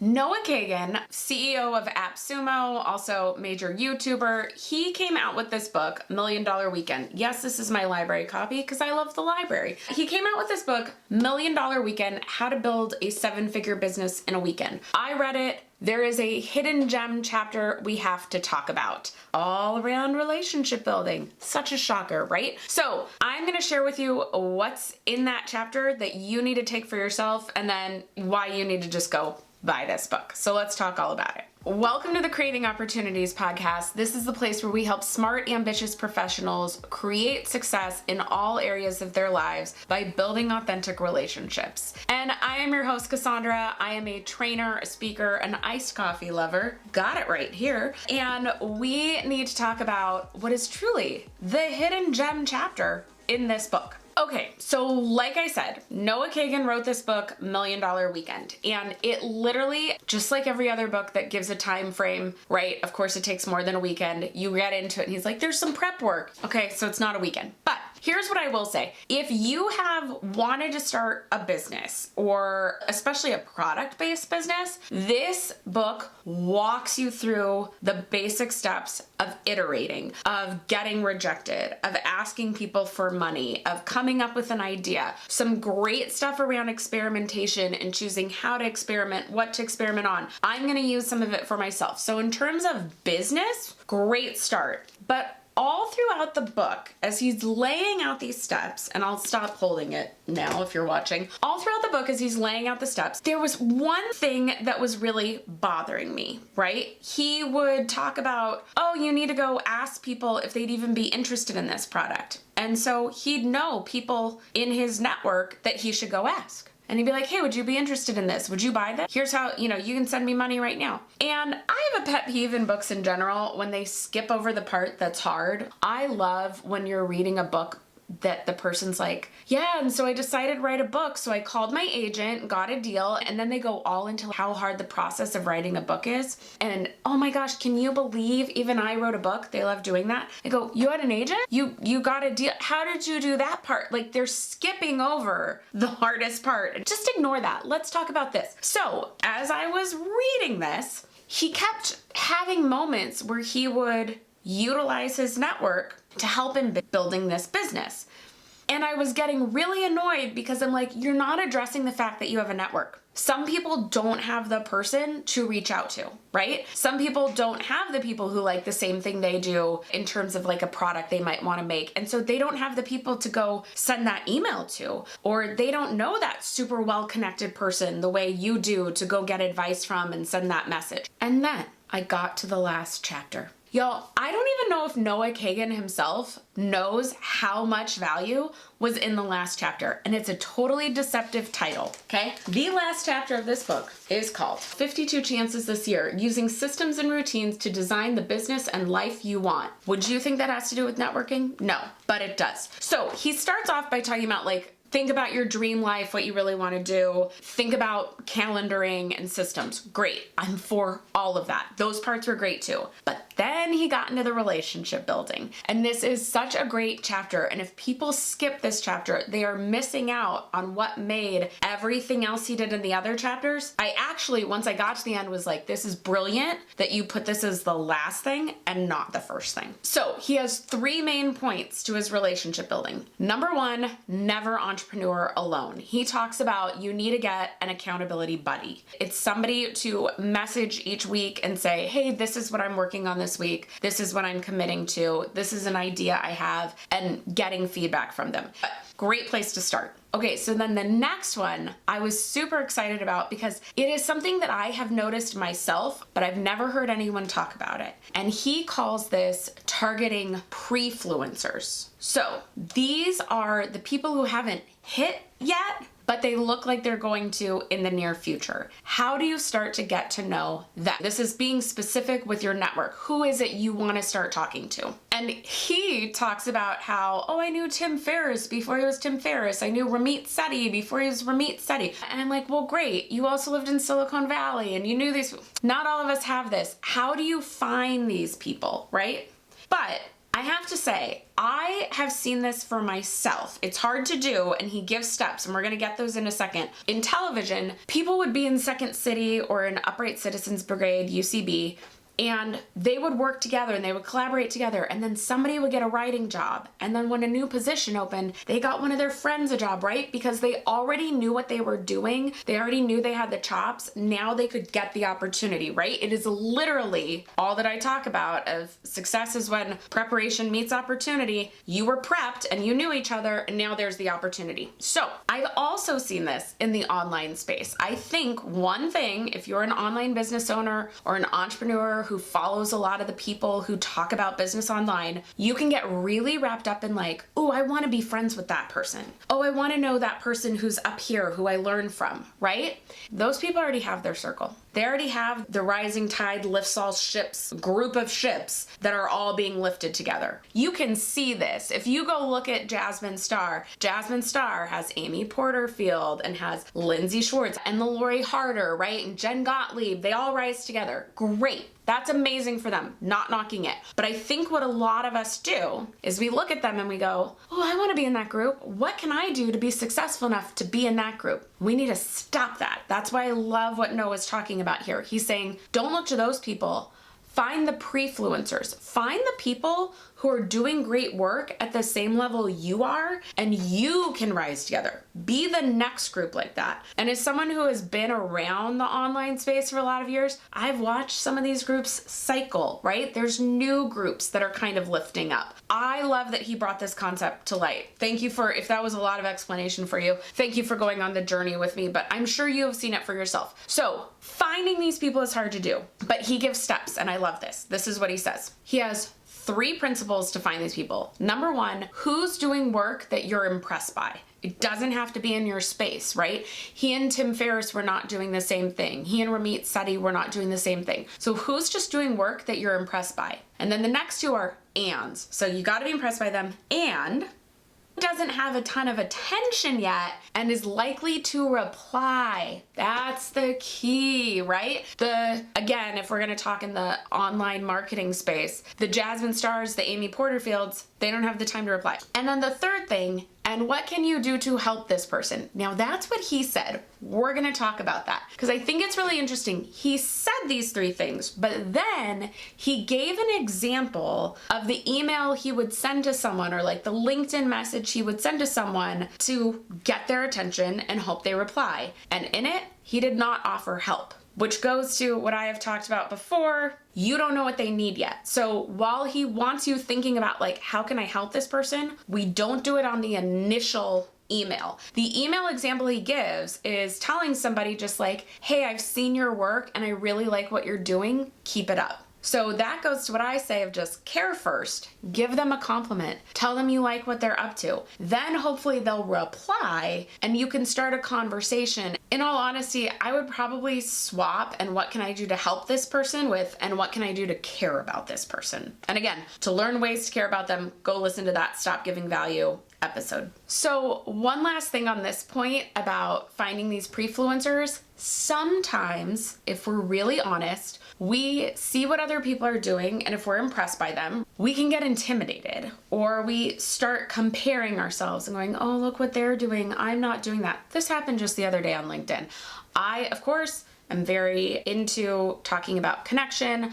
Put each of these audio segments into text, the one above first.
Noah Kagan, CEO of AppSumo, also major YouTuber, he came out with this book, $1 Million Weekend. Yes, this is my library copy because I love the library. He came out with this book, $1 Million Weekend, How to Build a Seven-Figure Business in a Weekend. I read it. There is a hidden gem chapter we have to talk about, all around relationship building. Such a shocker, right? So I'm gonna share with you what's in that chapter that you need to take for yourself, and then why you need to just go buy this book. So let's talk all about it. Welcome to the Creating Opportunities podcast. This is the place where we help smart, ambitious professionals create success in all areas of their lives by building authentic relationships. And I am your host, Cassandra. I am a trainer, a speaker, an iced coffee lover. Got it right here. And we need to talk about what is truly the hidden gem chapter in this book. Okay, so like I said, Noah Kagan wrote this book, $1 Million Weekend, and it literally, just like every other book that gives a time frame, right? Of course, it takes more than a weekend. You get into it and he's like, there's some prep work. Okay, so it's not a weekend, but here's what I will say. If you have wanted to start a business, or especially a product-based business, this book walks you through the basic steps of iterating, of getting rejected, of asking people for money, of coming up with an idea. Some great stuff around experimentation and choosing how to experiment, what to experiment on. I'm gonna use some of it for myself. So in terms of business, great start. But all throughout the book, as he's laying out these steps, and I'll stop holding it now if you're watching, all throughout the book as he's laying out the steps, there was one thing that was really bothering me, right? He would talk about, oh, you need to go ask people if they'd even be interested in this product. And so he'd know people in his network that he should go ask. And he'd be like, hey, would you be interested in this? Would you buy this? Here's how, you can send me money right now. And I have a pet peeve in books in general when they skip over the part that's hard. I love when you're reading a book that the person's like, yeah, and so I decided to write a book. So I called my agent, got a deal, and then they go all into how hard the process of writing a book is. And oh my gosh, can you believe even I wrote a book? They love doing that. I go, you had an agent? You got a deal? How did you do that part? Like, they're skipping over the hardest part. Just ignore that. Let's talk about this. So as I was reading this, he kept having moments where he would utilize his network to help in building this business. And I was getting really annoyed because I'm like, you're not addressing the fact that you have a network. Some people don't have the person to reach out to, right? Some people don't have the people who like the same thing they do in terms of like a product they might want to make. And so they don't have the people to go send that email to, or they don't know that super well-connected person the way you do to go get advice from and send that message. And then I got to the last chapter. Y'all, I don't even know if Noah Kagan himself knows how much value was in the last chapter, and it's a totally deceptive title, okay? The last chapter of this book is called 52 Chances This Year, Using Systems and Routines to Design the Business and Life You Want. Would you think that has to do with networking? No, but it does. So he starts off by talking about think about your dream life, what you really want to do. Think about calendaring and systems. Great. I'm for all of that. Those parts were great too. But then he got into the relationship building. And this is such a great chapter. And if people skip this chapter, they are missing out on what made everything else he did in the other chapters. I actually, once I got to the end, was like, this is brilliant that you put this as the last thing and not the first thing. So he has 3 main points to his relationship building. Number 1, never entrepreneur alone. He talks about you need to get an accountability buddy. It's somebody to message each week and say, hey, this is what I'm working on this week. This is what I'm committing to. This is an idea I have, and getting feedback from them. Great place to start. Okay, so then the next one I was super excited about because it is something that I have noticed myself, but I've never heard anyone talk about it. And he calls this targeting pre-fluencers. So these are the people who haven't hit yet, but they look like they're going to in the near future. How do you start to get to know them? This is being specific with your network. Who is it you want to start talking to? And he talks about how, oh, I knew Tim Ferriss before he was Tim Ferriss. I knew Ramit Sethi before he was Ramit Sethi. And I'm like, well, great. You also lived in Silicon Valley and you knew these. Not all of us have this. How do you find these people, right? But I have to say, I have seen this for myself. It's hard to do, and he gives steps, and we're gonna get those in a second. In television, people would be in Second City or in Upright Citizens Brigade, UCB, and they would work together and they would collaborate together, and then somebody would get a writing job. And then when a new position opened, they got one of their friends a job, right? Because they already knew what they were doing. They already knew they had the chops. Now they could get the opportunity, right? It is literally all that I talk about of success is when preparation meets opportunity. You were prepped and you knew each other, and now there's the opportunity. So I've also seen this in the online space. I think one thing, if you're an online business owner or an entrepreneur who follows a lot of the people who talk about business online, you can get really wrapped up in like, oh, I want to be friends with that person. Oh, I want to know that person who's up here who I learn from, right? Those people already have their circle. They already have the rising tide lifts all ships, group of ships that are all being lifted together. You can see this. If you go look at Jasmine Star has Amy Porterfield and has Lindsay Schwartz and the Lori Harder, right? And Jen Gottlieb, they all rise together. Great. That's amazing for them, not knocking it. But I think what a lot of us do is we look at them and we go, oh, I want to be in that group. What can I do to be successful enough to be in that group? We need to stop that. That's why I love what Noah's talking about here. He's saying, don't look to those people. Find the pre-fluencers. Find the people who are doing great work at the same level you are, and you can rise together. Be the next group like that. And as someone who has been around the online space for a lot of years, I've watched some of these groups cycle, right? There's new groups that are kind of lifting up. I love that he brought this concept to light. Thank you for, if that was a lot of explanation for you, thank you for going on the journey with me, but I'm sure you have seen it for yourself. So finding these people is hard to do, but he gives steps, and I love this. This is what he says. He has 3 principles to find these people. Number 1, who's doing work that you're impressed by? It doesn't have to be in your space, right? He and Tim Ferriss were not doing the same thing. He and Ramit Sethi were not doing the same thing. So who's just doing work that you're impressed by? And then the next 2 are ands. So you gotta be impressed by them, and doesn't have a ton of attention yet and is likely to reply. That's the key, right? Again, if we're gonna talk in the online marketing space, the Jasmine Stars, the Amy Porterfields, they don't have the time to reply. And then the third thing, and what can you do to help this person? Now that's what he said. We're gonna talk about that because I think it's really interesting. He said these 3 things, but then he gave an example of the email he would send to someone or like the LinkedIn message he would send to someone to get their attention and hope they reply. And in it, he did not offer help, which goes to what I have talked about before. You don't know what they need yet. So while he wants you thinking about like, how can I help this person? We don't do it on the initial email. The email example he gives is telling somebody just like, hey, I've seen your work and I really like what you're doing. Keep it up. So that goes to what I say of just care first, give them a compliment, tell them you like what they're up to. Then hopefully they'll reply and you can start a conversation. In all honesty, I would probably swap and what can I do to help this person with and what can I do to care about this person. And again, to learn ways to care about them, go listen to that Stop Giving Value episode. So one last thing on this point about finding these pre-fluencers, sometimes if we're really honest, we see what other people are doing, and if we're impressed by them, we can get intimidated, or we start comparing ourselves and going, oh, look what they're doing. I'm not doing that. This happened just the other day on LinkedIn. I, of course, am very into talking about connection,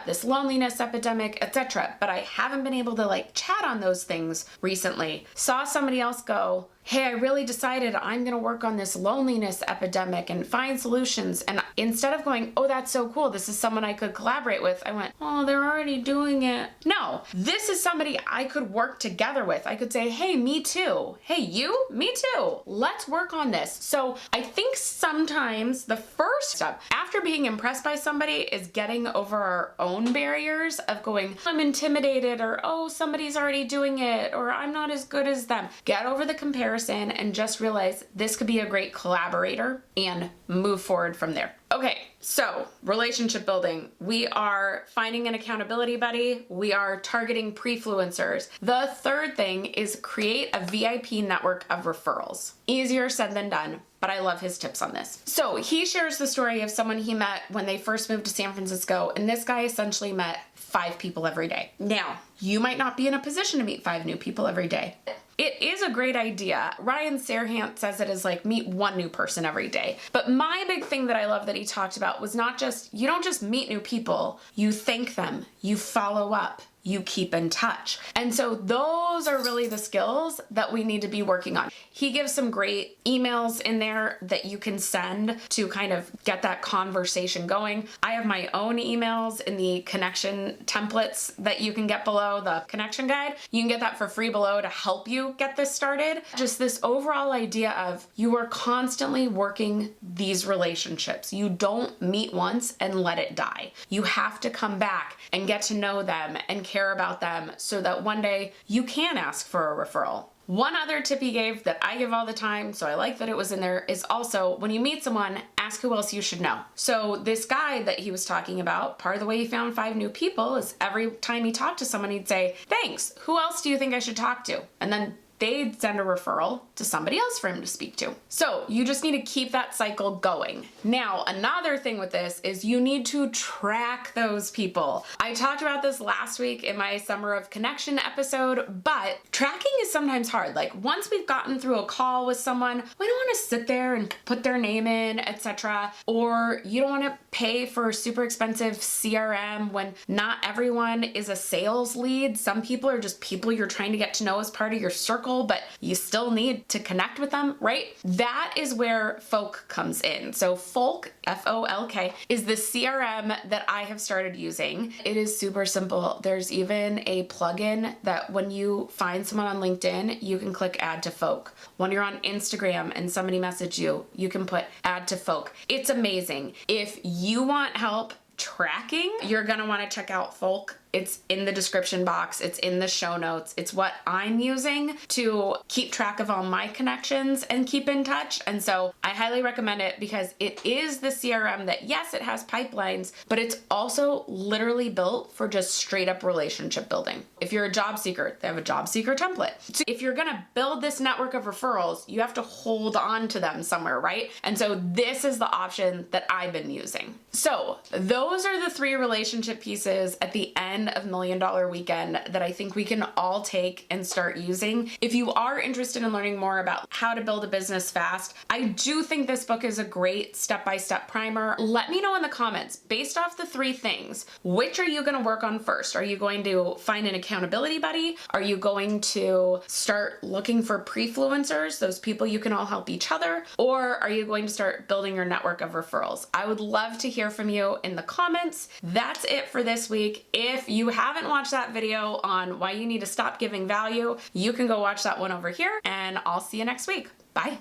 this loneliness epidemic, etc. But I haven't been able to like chat on those things recently. Saw somebody else go, hey, I really decided I'm gonna work on this loneliness epidemic and find solutions. And instead of going, oh, that's so cool, this is someone I could collaborate with, I went, oh, they're already doing it. No, this is somebody I could work together with. I could say, hey, me too. Hey, you, me too. Let's work on this. So I think sometimes the first step after being impressed by somebody is getting over our own barriers of going, I'm intimidated, or oh, somebody's already doing it, or I'm not as good as them. Get over the comparison and just realize this could be a great collaborator and move forward from there. Okay, so relationship building. We are finding an accountability buddy. We are targeting pre-fluencers. The third thing is create a VIP network of referrals. Easier said than done. but I love his tips on this. So he shares the story of someone he met when they first moved to San Francisco, and this guy essentially met 5 people every day. Now, you might not be in a position to meet 5 new people every day. It is a great idea. Ryan Serhant says it is like meet 1 new person every day. But my big thing that I love that he talked about was not just, you don't just meet new people, you thank them, you follow up, you keep in touch. And so those are really the skills that we need to be working on. He gives some great emails in there that you can send to kind of get that conversation going. I have my own emails in the connection templates that you can get below the connection guide. You can get that for free below to help you get this started. Just this overall idea of you are constantly working these relationships. You don't meet once and let it die. You have to come back and get to know them and care about them so that one day you can ask for a referral. One other tip he gave that I give all the time, so I like that it was in there, is also when you meet someone, ask who else you should know. So this guy that he was talking about, part of the way he found 5 new people is every time he talked to someone, he'd say, thanks, who else do you think I should talk to? And then they'd send a referral to somebody else for him to speak to. So you just need to keep that cycle going. Now, another thing with this is you need to track those people. I talked about this last week in my Summer of Connection episode, but tracking is sometimes hard. Like once we've gotten through a call with someone, we don't want to sit there and put their name in, etc. Or you don't want to pay for super expensive CRM when not everyone is a sales lead. Some people are just people you're trying to get to know as part of your circle, but you still need to connect with them, right? That is where Folk comes in. So Folk, F-O-L-K, is the CRM that I have started using. It is super simple. There's even a plugin that when you find someone on LinkedIn, you can click add to Folk. When you're on Instagram and somebody message you, you can put add to Folk. It's amazing. If you want help tracking, you're gonna want to check out Folk. It's in the description box. It's in the show notes. It's what I'm using to keep track of all my connections and keep in touch. And so I highly recommend it because it is the CRM that, yes, it has pipelines, but it's also literally built for just straight up relationship building. If you're a job seeker, they have a job seeker template. So if you're gonna build this network of referrals, you have to hold on to them somewhere, right? And so this is the option that I've been using. So those are the 3 relationship pieces at the end of $1 Million Weekend that I think we can all take and start using. If you are interested in learning more about how to build a business fast, I do think this book is a great step-by-step primer. Let me know in the comments, based off the 3 things, which are you going to work on first? Are you going to find an accountability buddy? Are you going to start looking for pre-fluencers, those people you can all help each other? Or are you going to start building your network of referrals? I would love to hear from you in the comments. That's it for this week. If you haven't watched that video on why you need to stop giving value, you can go watch that one over here, and I'll see you next week. Bye.